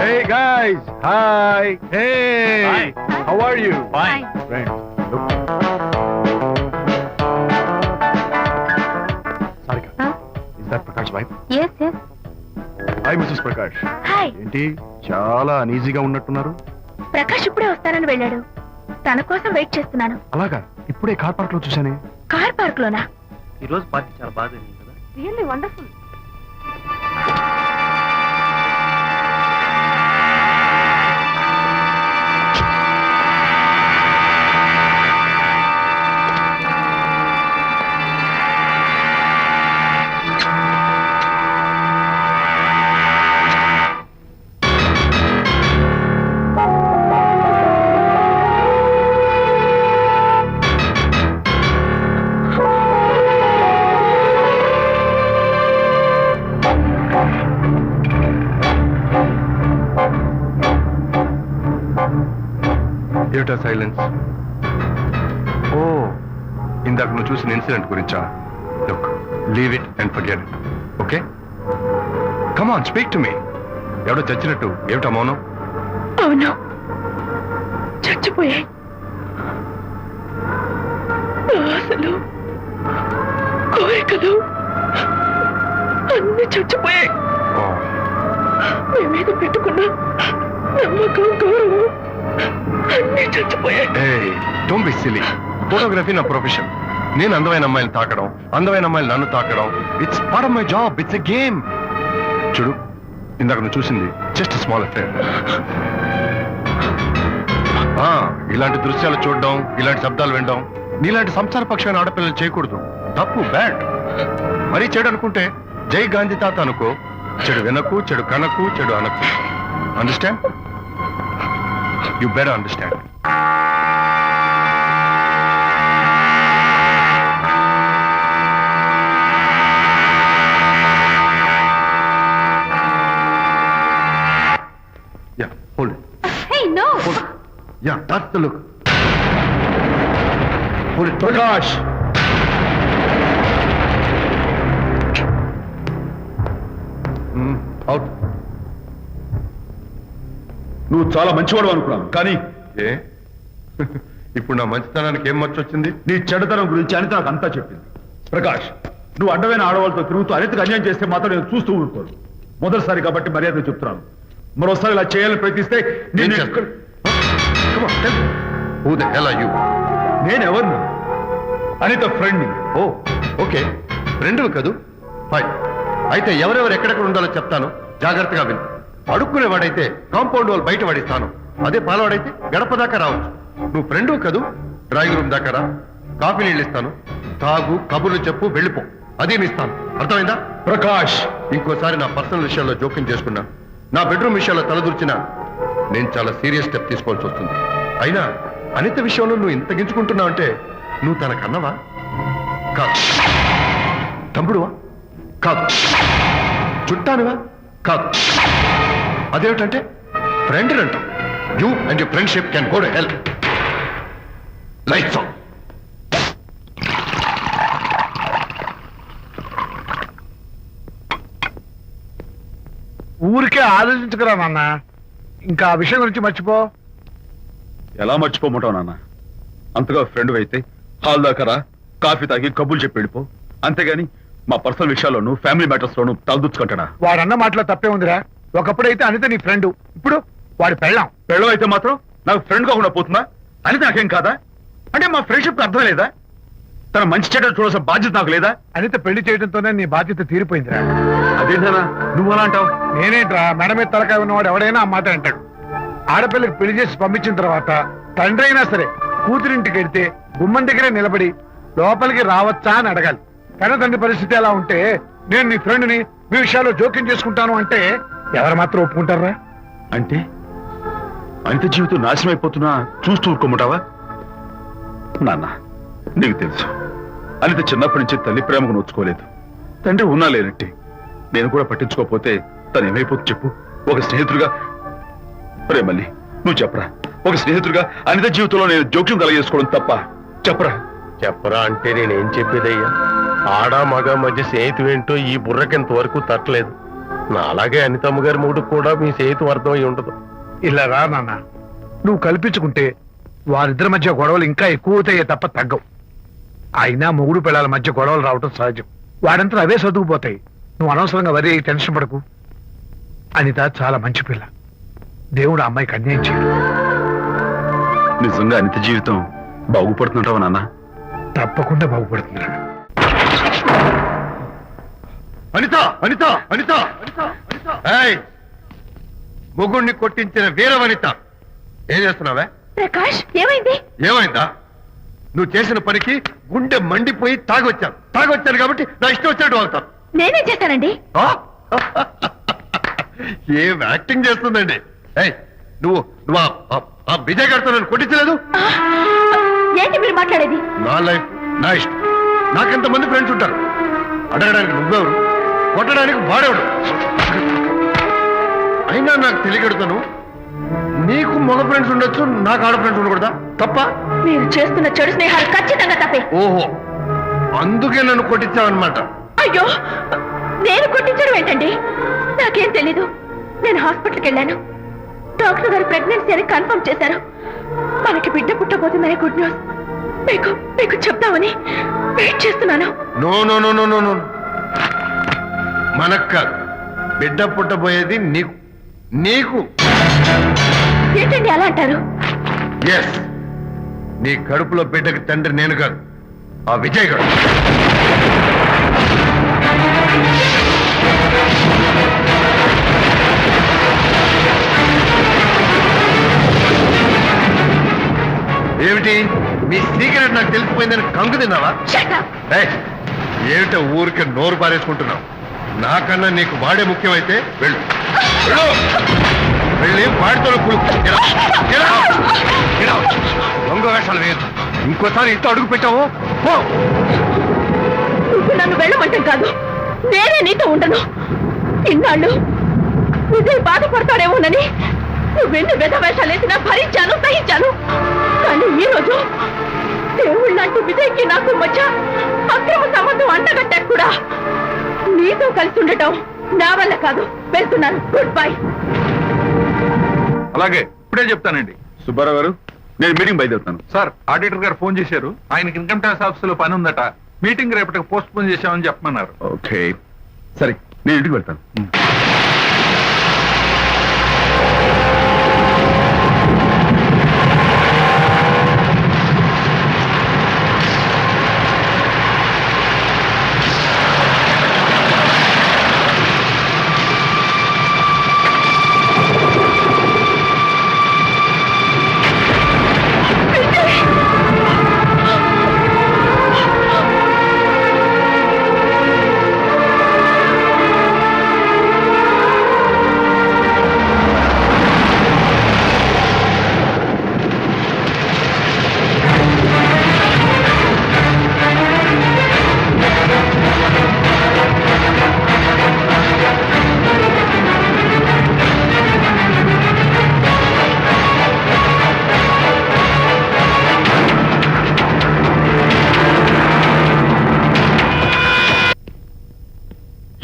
Hey guys, hi. Hey, Hi. how are you? Fine. Friends, look. Sarika, is that Prakash wife? Yes, yes. Hi, Mrs. Prakash. Hi. ఏంటి చాలా అనీజీగా ఉన్నట్టున్నారు? ప్రకాష్ ఇప్పుడే వస్తానని వెళ్ళాడు. తన కోసం వెయిట్ చేస్తున్నాను. అలాగా, ఇప్పుడే కార్ పార్క్ లో చూసానే. కార్ పార్క్ లోనా? ఈ రోజు పార్టీ చాలా బాగా జరిగింది కదా. Really wonderful. ఏమిటా సైలెన్స్? ఓ, ఇందాక నువ్వు చూసిన ఇన్సిడెంట్ గురించా? Look, leave it and forget it, okay? Come on, speak to me. ఎవడో చచ్చినట్టు ఏమిటా మౌనం? అవును, చచ్చిపోయాయి. ఆశలు, కోరికలు అన్ని చచ్చిపోయాయి. మేమేదో పెట్టుకున్నా నమ్మకం, గౌరవం అన్ని చచ్చిపోయాయి. Don't be silly. ఫోటోగ్రఫీ నా ప్రొఫెషన్. నేను అందమైన అమ్మాయిని తాకడం, అందమైన అమ్మాయిలు నన్ను తాకడం, it's part of my job. It's a game. చూడు, ఇందాక నువ్వు చూసింది జస్ట్ స్మాల్ అఫేర్. ఇలాంటి దృశ్యాలు చూడడం, ఇలాంటి శబ్దాలు వినడం నీలాంటి సంసారపక్షమైన ఆడపిల్లలు చేయకూడదు. తప్పు, బ్యాడ్. మరీ చెడు అనుకుంటే జై గాంధీ తాత అనుకో. చెడు వినకు, చెడు కనకు, చెడు అనకు. Understand? You better understand. Yeah, hold it. Hey, no. Hold it. Yeah, that's the look. Hold it. Prakash! Out. నువ్వు చాలా మంచివాడు అనుకున్నాను, కానీ ఏ ఇప్పుడు నా మంచితనానికి ఏం మర్చి వచ్చింది? నీ చెడుతనం గురించి అనిత నాకు అంతా చెప్పింది. ప్రకాష్, నువ్వు అడ్డమైన ఆడవాళ్ళతో తిరుగుతూ అనితకు అన్యాయం చేస్తే మాత్రం నేను చూస్తూ ఊరుకోను. మొదటిసారి కాబట్టి మర్యాద చెప్తున్నాను. మరోసారి ఇలా చేయాలని ప్రయత్నిస్తే నేను Who the hell are you? నేనెవరిని? అనిత ఫ్రెండ్. ఓ, ఓకే, ఫ్రెండ్లు కదూ. ఫైన్. అయితే ఎవరెవరు ఎక్కడెక్కడ ఉండాలో చెప్తాను, జాగ్రత్తగా విను. అడుక్కునేవాడైతే కాంపౌండ్ వాళ్ళు బయట పడిస్తాను. అదే పాలవాడైతే గడప దాకా రావచ్చు. నువ్వు ఫ్రెండు కదూ, డ్రాయింగ్ రూమ్ దాకా రా. కాఫీ నీళ్ళు ఇస్తాను, తాగు, కబుర్లు చెప్పు, వెళ్ళిపో. అదేమి ఇస్తాను, అర్థమైందా? ప్రకాష్, ఇంకోసారి నా పర్సనల్ విషయాల్లో జోక్యం చేసుకున్నా, నా బెడ్రూమ్ విషయాల్లో తలదూర్చినా నేను చాలా సీరియస్ స్టెప్ తీసుకోవాల్సి వస్తుంది. అయినా అనిత విషయంలో నువ్వు ఇంత గించుకుంటున్నావు అంటే నువ్వు తనకన్నవా? కాదు. తమ్ముడువా? కాదు. చుట్టానివా? కాదు. అదేమిటంటే ఫ్రెండ్ అంటావు. You and your friendship can go to hell. Lights on. ఊరికే ఆలోచించుకురా నాన్న, ఇంకా ఆ విషయం గురించి మర్చిపో. ఎలా మర్చిపోమంటావు నాన్న? అంతగా ఫ్రెండ్ అయితే హాల్ దాకా రా, కాఫీ తాగి కబుర్లు చెప్పి వెళ్ళిపో. అంతేగాని మా పర్సనల్ విషయాల్లోనూ ఫ్యామిలీ మ్యాటర్స్ లోనూ తలదూచుకుంటాడా? వాడన్న మాటలో తప్పే ఉందిరా. ఒకప్పుడైతే అనిత నీ ఫ్రెండ్, ఇప్పుడు వాడి పెళ్ళాం. పెళ్ళం అయితే మాత్రం నాకు ఫ్రెండ్ కాకుండా పోతుందా? అనిత నాకేం కాదా? అంటే మా ఫ్రెండ్షిప్ అర్థం లేదా? తన మంచి చెడ్డ చూడాల్సిన బాధ్యత నాకు లేదా? అనిత పెళ్లి చేయడంతోనే నీ బాధ్యత తీరిపోయిందిరా. అదేంటనా నువ్వు అలా అంటావు? నేనేంట్రా, మెడ మీద తలకాయ ఉన్నవాడు ఎవడైనా ఆ మాట అంటాడు. ఆడపిల్లకి పెళ్లి చేసి పంపించిన తర్వాత తండ్రి అయినా సరే కూతురింటికి వెళ్తే గుమ్మం దగ్గరే నిలబడి లోపలికి రావచ్చా అని అడగాలి. కన్న తండ్రి పరిస్థితి ఎలా ఉంటే నేను నీ ఫ్రెండ్ని మీ విషయాల్లో జోక్యం చేసుకుంటాను అంటే ఎవరు మాత్రం ఒప్పుకుంటారా? అంటే అనిత జీవితం నాశనం అయిపోతున్నా చూస్తూ ఊరుకోమంటావా? నాన్న, నీకు తెలుసు అనిత చిన్నప్పటి నుంచి తల్లి ప్రేమకు నోచుకోలేదు. తండ్రి ఉన్నా లేనట్టి. నేను కూడా పట్టించుకోకపోతే తను ఏమైపోతుంది చెప్పు? ఒక స్నేహితుడిగా మళ్ళీ నువ్వు చెప్పరా, ఒక స్నేహితుడిగా అనిత జీవితంలో నేను జోక్యం కలగజేసుకోవడం తప్ప? చెప్పరా. చెప్పరా అంటే నేనేం చెప్పేదయ్యా? ఆడ మగ మధ్య స్నేహితుడు ఏంటో ఈ బుర్రకింత వరకు తట్టలేదు. అలాగే అనితమ్మ గారి మూడు కూడా మీ సేతు అర్థం అయి ఉండదు. ఇలా రా నాన్న, నువ్వు కల్పించుకుంటే వారిద్దరి మధ్య గొడవలు ఇంకా ఎక్కువ అవుతాయే తప్ప తగ్గవు. అయినా మొగుడు పిల్లల మధ్య గొడవలు రావటం సహజం. వాడంతా అవే సర్దుకుపోతాయి. నువ్వు అనవసరంగా వరి టెన్షన్ పడకు. అనిత చాలా మంచి పిల్ల. దేవుడు ఆ అమ్మాయికి అన్యాయం చేయడు. నిజంగా అనిత జీవితం బాగుపడుతుంటావా నాన్న? తప్పకుండా బాగుపడుతుందిరా. అనిత అనిత అనిత ఏయ్! మొగుణ్ణి కొట్టించిన వీరవనిత, ఏం చేస్తున్నావే? ప్రకాష్ ఏమైంది? ఏమైందా? నువ్వు చేసిన పనికి గుండె మండిపోయి తాగొచ్చాను కాబట్టి నా ఇష్టం వచ్చినట్టు వాగుతాను. నేనేం చేశానండి? ఆ? ఏం యాక్టింగ్ చేస్తుందండి. ఏయ్, నువ్వు నువ్వు ఆ విజయ్ గారితో నన్ను కొట్టించలేదు. ఏంటి మీరు మాట్లాడేది? నా లైఫ్ నా ఇష్టం. నాకెంతమంది ఫ్రెండ్స్ ఉంటారు. అడగడానికి నువ్వెవరు, కొట్టడానికి వాడేవాడు. అయినా నాకు తెలియగడుతాను, నీకు మగ ఫ్రెండ్స్ ఉండొచ్చు, నాకు ఆడ ఫ్రెండ్స్ ఉండకూడదా? తప్ప? మీరు చేస్తున్న చెడు స్నేహాలు ఖచ్చితంగా తప్పే. ఓహో, అందుకే నన్ను కొట్టించావన్నమాట. అయ్యో, నేను కొట్టించడం ఏంటండి? నాకేం తెలీదు. నేను హాస్పిటల్కి వెళ్ళాను. డాక్టర్ గారు ప్రెగ్నెన్సీ అని కన్ఫర్మ్ చేశారు. మనకి బిడ్డ పుట్టబోతుందనే గుడ్ న్యూస్ మీకు చెప్తామని వెయిట్ చేస్తున్నాను. No no no no no no, మనకు కాదు, బిడ్డ పుట్టబోయేది నీకు. నీకు ఏంటండి అలా అంటారు? ఎస్, నీ కడుపులో బిడ్డకి తండ్రి నేను కాదు, ఆ విజయ్ గారు. ఏమిటి మీ సీక్రెట్ నాకు తెలిసిపోయిందని కంగు తిన్నావా? Shut up! ఏయ్, ఏమిటో ఊరికే నోరు పారేసుకుంటున్నావు? నాకన్నా నీకు వాడే ముఖ్యమైతే వెళ్ళు వెళ్ళు. వెళ్ళి వాడితో దొంగ వేషాలు వేయదు. ఇంకోసారి ఇంట్లో అడుగు పెట్టావు పో. నువ్వు నన్ను వెళ్ళమంటాం కాదు, నేనే నీతో ఉండను. ఇన్నాళ్ళు విజయ్ బాధపడతాడేమోనని నువ్వెన్ని వేషాలు వేసినా భరించాను, సహించాను. కానీ ఈ రోజు దేవుళ్ళ లాంటి విజయ్కి నాకు మధ్య అక్రమ సంబంధం అంటగట్టాడు కూడా. నీతో కలిసి ఉండటం నా వల్ల కాదు. వెళ్తున్నాను. Good bye. అలాగే ఇప్పుడే చెప్తానండి. సుబ్బారావు గారు, నేను మీటింగ్ బయలుదేరుతాను. సార్, ఆడిటర్ గారు ఫోన్ చేశారు. ఆయనకి ఇన్కమ్ ట్యాక్స్ ఆఫీస్ లో పని ఉందట. మీటింగ్ రేపటికి పోస్ట్ పోన్ చేశామని చెప్పమన్నారు. ఓకే, సరే, నేను ఇంటికి వెళ్తాను.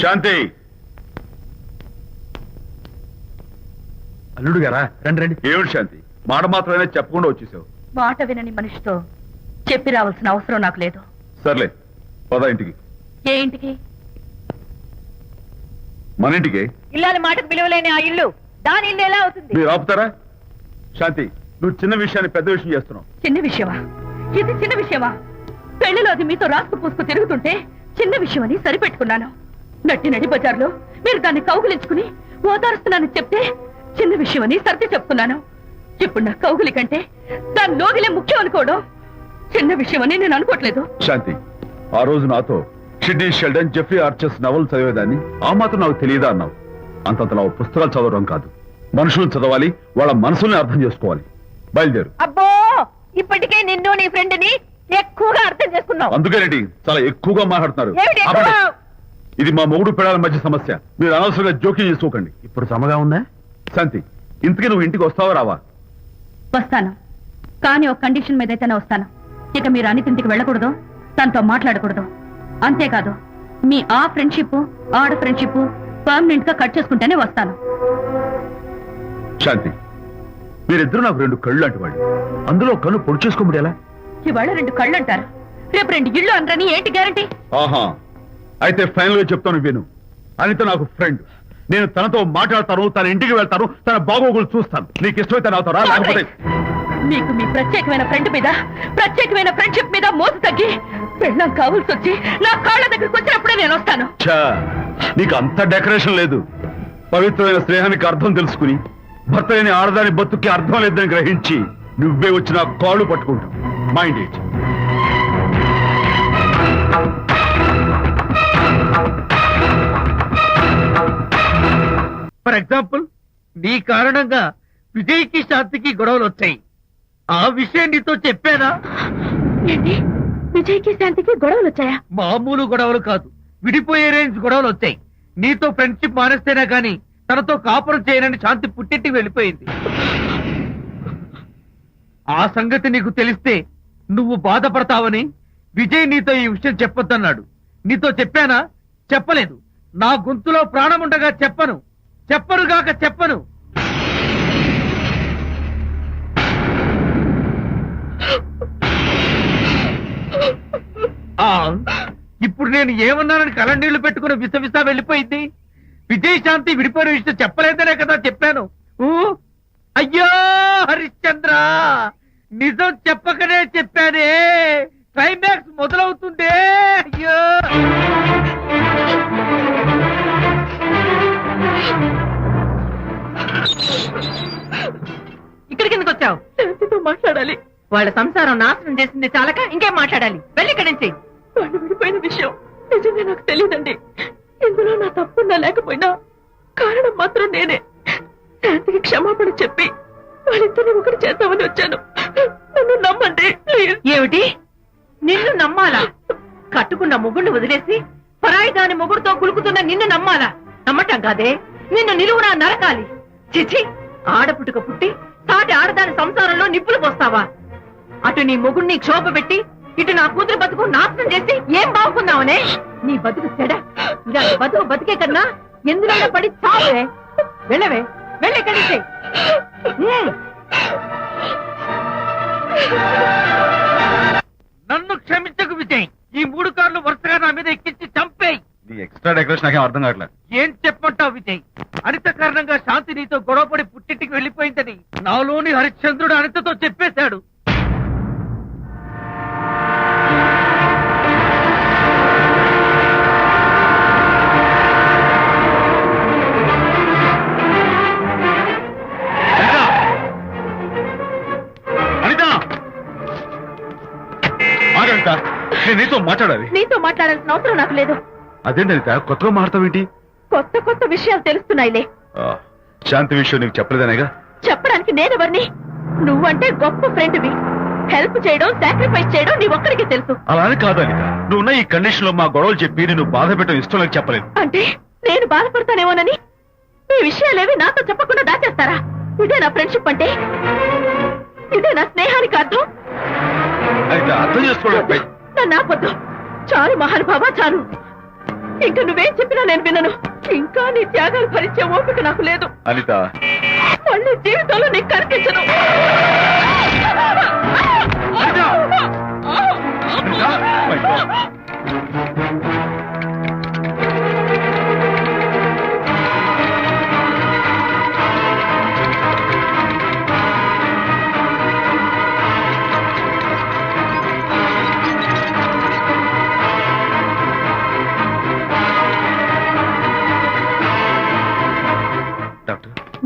శాంతి, అల్లుడు గారా, రండి రండి. ఏమిటి శాంతి, మాట మాత్రమే చెప్పకుండా వచ్చేసావు? మాట వినని మనిషితో చెప్పి రావాల్సిన అవసరం నాకు లేదు. సర్లే, పద ఇంటికి. ఏ ఇంటికి? మన ఇంటికి. ఇల్లాలి మాటకు విలువలేని ఆ ఇల్లు దాని ఇల్లు ఎలా అవుతుంది? మీరు ఆపుతారా? శాంతి, నువ్వు చిన్న విషయాన్ని పెద్ద విషయం చేస్తున్నావు. చిన్న విషయమా? ఇది చిన్న విషయమా? పెళ్లిలో అది మీతో రాసుకు పూసుకు తిరుగుతుంటే చిన్న విషయమని సరిపెట్టుకున్నాను. నట్టి నడి బజార్లో మీరు దాన్ని కౌగులించుకుని ఓదారుస్తున్నానని చెప్తే చిన్న విషయమని సర్ది చెప్తున్నాను. ఇప్పుడు నా కౌగులి కంటే దాని లోగిలే ముఖ్యం అనుకోవడం చిన్న విషయమని నేను అనుకోవట్లేదు. శాంతి, ఆ రోజు నాతో షిడ్నీ షెల్డన్, జెఫ్రీ ఆర్చర్స్ నవలు చదివేదాన్ని ఆ మాత్రం నాకు తెలియదా అన్నావు. అంతంతలా పుస్తకాలు చదవడం కాదు, మనుషులను చదవాలి, వాళ్ళ మనసుల్ని అర్థం చేసుకోవాలి. బయలుదేరు. అబ్బో, ఇప్పటికే నిన్ను నీ ఫ్రెండ్ ని ఎక్కువగా అర్థం చేసుకున్నావు. అందుకేనండి చాలా ఎక్కువగా మాట్లాడుతున్నారు. ఏమిటి ఎక్కువ? ఆపండి. ఇది మా మొగుడు పిల్లల మధ్య సమస్య. మీరు అనవసరంగా జోక్యం చేసుకోకండి. ఇప్పుడు సమగా ఉందా? శాంతి, ఇంతకీ నువ్వు ఇంటికి వస్తావా రావా? వస్తాను, కానీ ఒక కండిషన్ మీద అయితేనే వస్తాను. ఇక మీరు అనితింటికి వెళ్ళకూడదు, తనతో మాట్లాడకూడదు. అంతేకాదు, మీ ఆ ఫ్రెండ్షిప్, ఆడ ఫ్రెండ్షిప్ పర్మనెంట్ గా కట్ చేసుకుంటేనే వస్తాను. శాంతి, మీరిద్దరూ నాకు రెండు కళ్ళు లాంటి వాళ్ళు. అందులో కన్ను పొడి చేసుకోబడి ఎలా? ఇవాళ 2 కళ్ళు అంటారు, రేపు 2 ఇళ్ళు అంటారని ఏంటి గ్యారంటీ? ఆహా, అయితే ఫైనల్ గా చెప్తాను విను. అనిత నాకు ఫ్రెండ్. నేను తనతో మాట్లాడతాను, తన ఇంటికి వెళ్తాను, తన బాగోగులు చూస్తాను. నీకు ఇష్టమైతే నాతో రా, లేకపోతే మీకు మీ ప్రత్యేకమైన ఫ్రెండ్ మీద, ప్రత్యేకమైన ఫ్రెండ్షిప్ మీద మోసు తగ్గి పెళ్ళం కావాల్సి వచ్చి నా కాళ్ళ దగ్గరికి వచ్చినప్పుడే నేను వస్తాను. ఛా, నీకు అంత డెకరేషన్ లేదు. పవిత్రమైన స్నేహానికి అర్థం తెలుసుకుని భర్త లేని ఆడదాని బతుక్కి అర్థం లేదని గ్రహించి నువ్వే వచ్చి నా కాళ్ళు పట్టుకుంటావు. Mind it. ఫర్ ఎగ్జాంపుల్, నీ కారణంగా విజయ్కి శాంతికి గొడవలు వచ్చాయి. ఆ విషయం నీతో చెప్పానా? ఏంటి, విజయ్కి శాంతికి గొడవలు వచ్చాయా? మామూలు గొడవలు కాదు, విడిపోయే రేంజ్ గొడవలు వచ్చాయి. నీతో ఫ్రెండ్షిప్ మానేస్తేనే గాని తనతో కాపురం చేయనని శాంతి పుట్టింటికి వెళ్ళిపోయింది. ఆ సంగతి నీకు తెలిస్తే నువ్వు బాధపడతావని విజయ్ నీతో ఈ విషయం చెప్పొద్దన్నాడు. నీతో చెప్పానా? చెప్పలేదు. నా గొంతులో ప్రాణముండగా చెప్పను, చెప్పనుగాక చెప్పను. ఇప్పుడు నేను ఏమన్నానని కళ్ళనీళ్లు పెట్టుకుని విసవిసా వెళ్ళిపోయింది. విజయ్ శాంతి విడిపోయిన విషయం చెప్పలేదనే కదా చెప్పాను. అయ్యో హరిశ్చంద్ర, నిజం చెప్పకనే చెప్పానే. క్లైమాక్స్ మొదలవుతుందే. అయ్యో, ఇక్కడికి ఎందుకు వచ్చావు? శాంతితో మాట్లాడాలి. వాళ్ళ సంసారం నాశనం చేసింది చాలక ఇంకేం మాట్లాడాలి? వెళ్ళి ఇక్కడి నుంచి. వాళ్ళు విడిపోయిన విషయం నిజంగా నాకు తెలియదండి. ఇందులో నా తప్పున్నా లేకపోయినా కారణం మాత్రం నేనే. శాంతికి క్షమాపణ చెప్పి వాళ్ళిద్దరిని ఒకటి చేద్దామని వచ్చాను. నన్ను నమ్మండి ప్లీజ్. ఏమిటి, నిన్ను నమ్మాలా? కట్టుకున్న మొగుడిని వదిలేసి పరాయి దాని మొగుడుతో కులుకుతున్న నిన్ను నమ్మాలా? నమ్మటం కాదే, నిన్ను నిలువునా నరకాలి. చిచి, ఆడపుట్టుక పుట్టి సాటి ఆడదాని సంసారంలో నిప్పులు పోస్తావా? అటు నీ మొగుడిని క్షోభ పెట్టి ఇటు నా కూతురు బతుకు నాశనం చేసి ఏం బాగుకున్నావనే? నీ బతుకు చెడ. ఇలా బతుకు బతికే కన్నా ఎందులో పడి చావే. వెళ్ళవే, వెళ్ళి కలిసే. నన్ను క్షమించకు విజయ్. ఈ 3 కార్లు వరుసగా నా మీద ఎక్కించి చంపేయి. నీ ఎక్స్ట్రా డెకరేషన్ నాకేం అర్థం కావట్లేదు. ఏం చెప్పంటావు విజయ్? అనిత కారణంగా శాంతి నీతో గొడవపడి పుట్టింటికి వెళ్ళిపోయిందని నాలోని హరిశ్చంద్రుడు అనితతో చెప్పేశాడు. నేను నీతో మాట్లాడాలి. నీతో మాట్లాడాల్సిన అవసరం నాకు లేదు. అదేంటనిత కొత్తగా మాట్లాడతావేంటి? కొత్త కొత్త విషయాలు తెలుస్తున్నాయిలే. శాంతి విషయం నీకు చెప్పలేదనేగా? చెప్పడానికి నేనెవరిని? నువ్వంటే గొప్ప ఫ్రెండ్వి. హెల్ప్ చేయడం, సాక్రిఫైస్ చేయడం నీ ఒక్కడికి తెలుసు. అలానే కాదు అనిత, నువ్వున్న ఈ కండిషన్ లో మా గొడవలు చెప్పి నేను బాధ పెట్టడం ఇష్టం లేక చెప్పలేదు. అంటే నేను బాధపడతానేమోనని ఈ విషయాలేవి నాతో చెప్పకుండా దాచేస్తారా? ఇదే నా ఫ్రెండ్షిప్ అంటే? ఇదే నా స్నేహానికి అర్థం? అనిత, అర్థం చేసుకోవడం. నన్ను ఆపొద్దు. చాలు మహానుభావ, చాలు. ఇంకా నువ్వేం చెప్పినా నేను వినను. ఇంకా నీ త్యాగాలు భరించే ఓపిక నాకు లేదు. అనిత, మళ్ళీ జీవితంలో నీకు కనిపించను.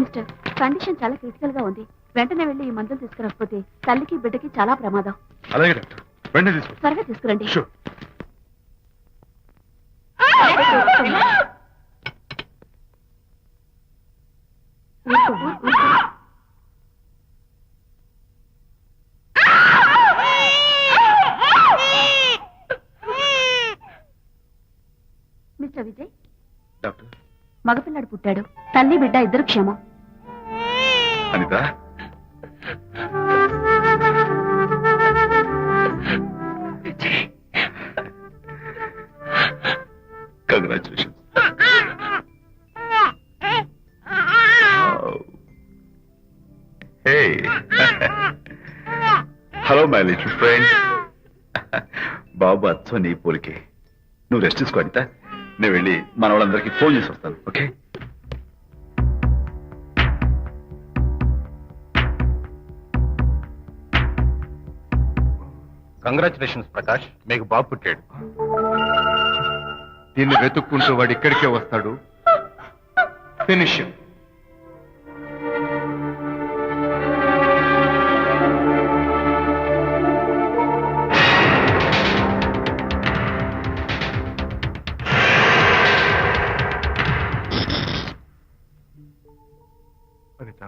మిస్టర్, కండిషన్ చాలా క్రిటికల్ గా ఉంది. వెంటనే వెళ్లి ఈ మందులు తీసుకురాకపోతే తల్లికి బిడ్డకి చాలా ప్రమాదం. అలాగే డాక్టర్, వెంటనే తీసుకో. త్వరగా తీసుకురండి. షూర్. మిస్టర్ విజయ్, డాక్టర్, మగపిల్లాడు పుట్టాడు. తల్లి బిడ్డ ఇద్దరు క్షేమం. Anita, congratulations. Hello my little friend. బాబు అచ్చం నీ పోలికే. నువ్వు రెస్ట్ తీసుకో అనిత. నేను వెళ్ళి మన వాళ్ళందరికీ ఫోన్ చేసి వస్తాను. ఓకే? కంగ్రాచులేషన్స్ ప్రకాష్, మీకు బాబు పుట్టాడు. దీన్ని వెతుక్కుంటూ వాడు ఇక్కడికే వస్తాడు. ఫినిష్. అనిత,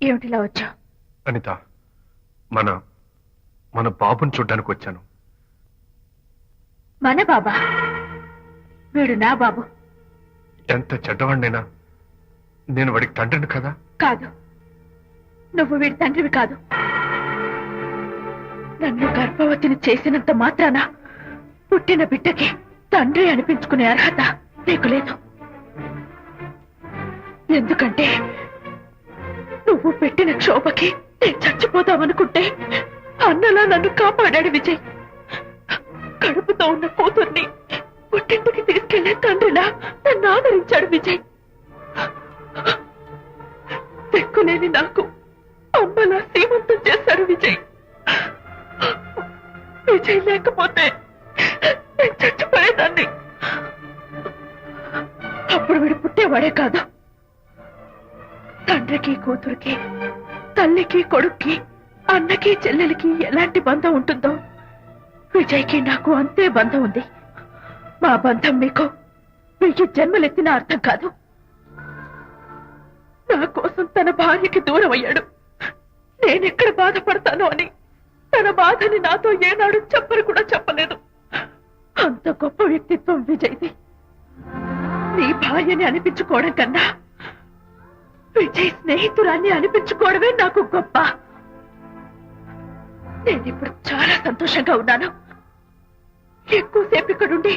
ఏమిటిలా వచ్చా? అనిత, మన బాబుని చూడ్డానికి వచ్చాను. మన బాబా? వీడు నా బాబు. ఎంత చెడ్డవాడినైనా నేను వాడికి తండ్రిని కదా. కాదు, నువ్వు వీడి తండ్రివి కాదు. నన్ను గర్భవతిని చేసినంత మాత్రాన పుట్టిన బిడ్డకి తండ్రి అనిపించుకునే అర్హత నీకు లేదు. ఎందుకంటే నువ్వు పెట్టిన క్షోభకి నేను చచ్చిపోతామనుకుంటే అన్నలా నన్ను కాపాడాడు విజయ్. కడుపుతో ఉన్న కూతుర్ని పుట్టింటికి తీసుకెళ్లే తండ్రిలా నన్ను ఆదరించాడు విజయ్. దిక్కులేని నాకు అమ్మలా సీమంతం చేశాడు విజయ్. విజయ్ లేకపోతే నేను చచ్చిపోయేదాన్ని. అప్పుడు వీడు పుట్టేవాడే కాదు. తండ్రికి కూతురికి, తల్లికి కొడుక్కి, అన్నకి చెల్లెలికి ఎలాంటి బంధం ఉంటుందో విజయ్కి నాకు అంతే బంధం ఉంది. మా బంధం మీకు 1000 జన్మలెత్తిన అర్థం కాదు. నా కోసం తన భార్యకి దూరం అయ్యాడు. నేనెక్కడ బాధపడతానో అని తన బాధని నాతో ఏనాడు చెప్పరు కూడా చెప్పలేదు. అంత గొప్ప వ్యక్తిత్వం విజయ్ది. నీ భార్యని అనిపించుకోవడం కన్నా విజయ్ స్నేహితురాన్ని అనిపించుకోవడమే నాకు గొప్ప. నేనిప్పుడు చాలా సంతోషంగా ఉన్నాను. ఎక్కువసేపు ఇక్కడుండి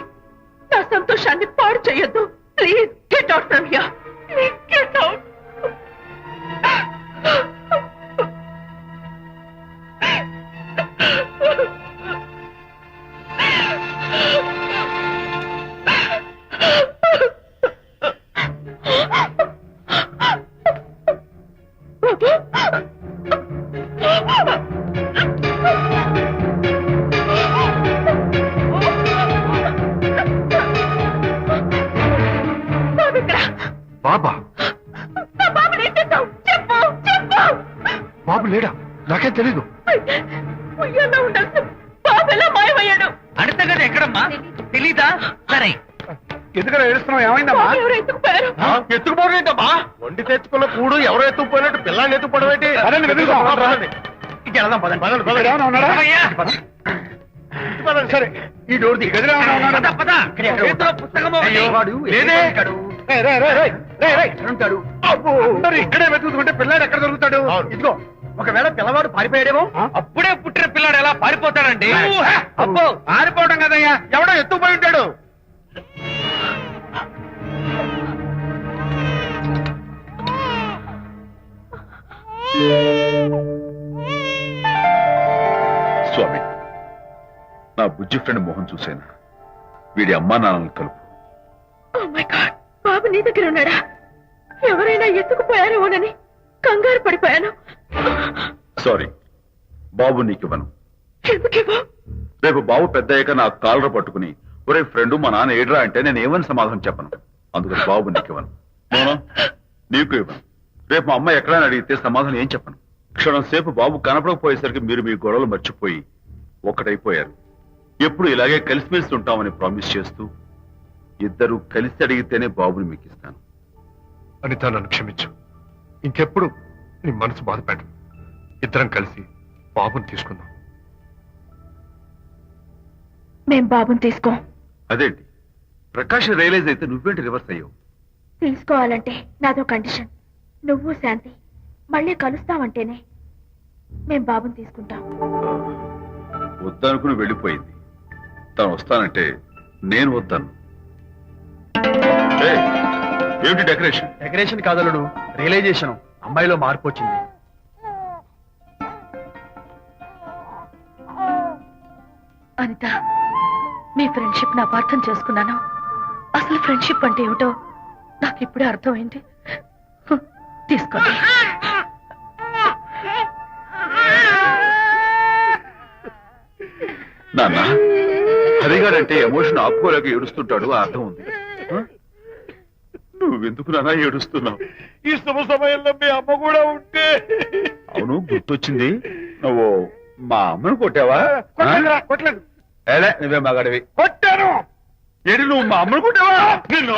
నా సంతోషాన్ని పాడు చేయొద్దు. Please get out from here. Please get out. బాబా? బాబు లేడా? నాకేం తెలీదు. ఉండాల్సిన బాబు ఎలా మాయమయ్యాడు? అనిత గారు ఎక్కడమ్మా? తెలీదా? సరే, ఎందుకలా ఏడుస్తున్నావు? ఏమైందమ్మా? బాబు ఎవరు ఎత్తుకుపోయారు? ఎత్తుకుపోవడం వండి తెచ్చుకున్న కూడు ఎవరో ఎత్తుకుపోయినట్టు పిల్లాన్ని ఎత్తుకుపోవడం ఏంటి? పదండి, వెతుకుదాం. ఇక వెళ్దాం, పదండి. ఇక్కడ ఏమైనా ఉన్నాడా? సరే, ఈ డోర్ ది గదిలో ఏమైనా ఉన్నాడా? పద, పద. చేతిలో పుస్తకము ఉంది. లేదే. రేయ్, రేయ్, రేయ్, రేయ్, రేయ్, రేయ్. అబ్బో, అందరూ ఇక్కడే వెతుకుతుంటే పిల్లాడు ఎక్కడ దొరుకుతాడు? ఇదిగో, ఒకవేళ పిల్లవాడు పారిపోయాడేమో. అప్పుడే పుట్టిన పిల్లాడు ఎలా పారిపోతాడండి? అబ్బో, పారిపోవడం కదయ్యా, ఎవడో ఎత్తుకుపోయి ఉంటాడు. స్వామి, నా బుజ్జి ఫ్రెండ్ మోహన్ చూశాను. వీడి అమ్మా నాన్నలు కలుపు. Oh my God, బాబు నీ దగ్గర ఉన్నాడా? ఎవరైనా ఎత్తుకుపోయారేమోనని కంగారు పడిపోయాను. సారీ, బాబు నీకివ్వను. ఎందుకేమో? రేపు బాబు పెద్ద అయ్యాక నా కాలర పట్టుకుని ఒరే ఫ్రెండ్ మా నాన్న ఏడ్రా అంటే నేను ఏమని సమాధానం చెప్పను. అందుకని బాబు నీకివ్వను. మోహన్, నీకు ఇవ్వను. రేపు మా అమ్మ ఎక్కడైనా అడిగితే సమాధానం ఏం చెప్పను. క్షణం సేపు బాబు కనపడకపోయేసరికి మీరు మీ గొడవలు మర్చిపోయి ఒక్కటైపోయారు. ఎప్పుడు ఇలాగే కలిసిమెలిసి ఉంటామని ప్రామిస్ చేస్తూ ఇద్దరు కలిసి అడిగితేనే బాబుని మీకు ఇస్తాను. అనిత, నన్ను క్షమించు. ఇంకెప్పుడు నీ మనసు బాధపెట్టను. ఇద్దరం కలిసి బాబుని తీసుకుందాం. మేం బాబుని తీసుకోం. అదేంటి, ప్రకాష్ రియలైజ్ అయితే నువ్వేంటి రివర్స్ అయ్యావు? తీసుకోవాలంటే నాదో కండిషన్. నువ్వు శాంతి మళ్ళీ కలుస్తామంటేనే మేం బాబుని తీసుకుంటాం. వద్దనుకుని వెళ్ళిపోయింది. తను వస్తానంటే నేను వద్దాను. ఏమిటి డెకరేషన్? Decoration కాదలుడు, realisation. అమ్మాయిలో మార్పు వచ్చింది. అనిత, మీ ఫ్రెండ్షిప్ ని అపార్థం చేసుకున్నాను. అసలు ఫ్రెండ్షిప్ అంటే ఏమిటో నాకు ఇప్పుడే అర్థమైంది. తీసుకోండి. నాన్న, హరిగాడంటే ఎమోషన్ ఆపుకోలేక ఏడుస్తుంటాడు, ఆ అర్థం ఉంది. ఆ? నువ్వెందుకు నాన్న ఏడుస్తున్నావు? ఈ శుభ సమయంలో మీ అమ్మ కూడా ఉంటే. అవును, గుర్తొచ్చింది. నువ్వు మా అమ్మను కొట్టావా? కొట్టలేదు. ఏలే, నువ్వే మగాడివి. కొట్టాను. ఏడి, నువ్వు మా అమ్మను కొట్టావా? నిన్ను